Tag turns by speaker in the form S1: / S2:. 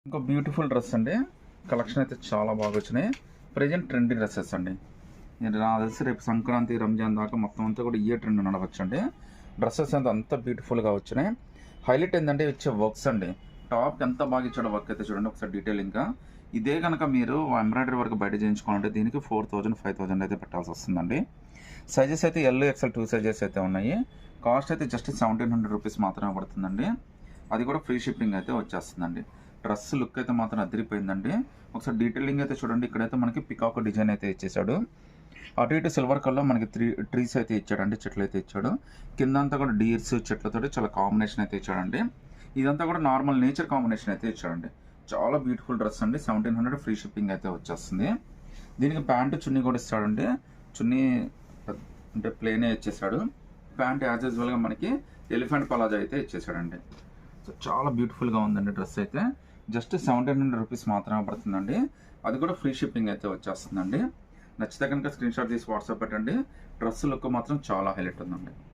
S1: ఇంకో beautiful dress అండి. Collection అయితే చాలా బాగా వచ్చినాయి. ప్రజెంట్ ట్రెండీ డ్రెస్సెస్ అండి. నేను నాకు తెలిసి రేపు సంక్రాంతి, రంజాన్ దాకా మొత్తం అంతా కూడా ఇయే ట్రెండ్ నడవచ్చు అండి. డ్రెస్సెస్ అంత బ్యూటిఫుల్గా వచ్చినాయి. హైలైట్ ఏంటంటే ఇచ్చే వర్క్స్ అండి. టాప్ ఎంత బాగా ఇచ్చాడో వర్క్ అయితే చూడండి ఒకసారి డీటెయిలింగ్గా. ఇదే కనుక మీరు ఎంబ్రాయిడరీ వర్క్ బయట చేయించుకోవాలంటే దీనికి 4000 5000 అయితే పెట్టాల్సి వస్తుందండి. సైజెస్ అయితే ఎల్ ఎక్స్ఎల్ 2 సైజెస్ అయితే ఉన్నాయి. కాస్ట్ అయితే జస్ట్ 1700 రూపీస్ మాత్రమే పడుతుందండి. అది కూడా ఫ్రీ షిప్పింగ్ అయితే వచ్చేస్తుందండి. డ్రెస్ లుక్ అయితే మాత్రం అదిరిపోయిందండి. ఒకసారి డీటెయిలింగ్ అయితే చూడండి. ఇక్కడైతే మనకి పికాక్ డిజైన్ అయితే ఇచ్చేసాడు. అటు ఇటు సిల్వర్ కలర్ మనకి ట్రీస్ అయితే ఇచ్చాడండి, చెట్లు అయితే ఇచ్చాడు. కిందంతా కూడా డీర్స్ చెట్లతోటి చాలా కాంబినేషన్ అయితే ఇచ్చాడండి. ఇదంతా కూడా నార్మల్ నేచర్ కాంబినేషన్ అయితే ఇచ్చాడండి. చాలా బ్యూటిఫుల్ డ్రెస్ అండి. 1700 ఫ్రీ షిప్పింగ్ అయితే వచ్చేస్తుంది. దీనికి ప్యాంటు చున్నీ కూడా ఇస్తాడండి. చున్నీ అంటే ప్లేనే ఇచ్చేసాడు. ప్యాంట్ యాజ్ యూజువల్గా మనకి ఎలిఫెంట్ పలాజా అయితే ఇచ్చేసాడండి. సో చాలా బ్యూటిఫుల్గా ఉందండి డ్రెస్ అయితే. జస్ట్ 1700 రూపీస్ మాత్రమే పడుతుందండి. అది కూడా ఫ్రీ షిప్పింగ్ అయితే వచ్చేస్తుందండి. నచ్చితే కనుక స్క్రీన్ షాట్ తీసి వాట్సాప్ పెట్టండి. డ్రెస్ లుక్ మాత్రం చాలా హైలైట్ ఉందండి.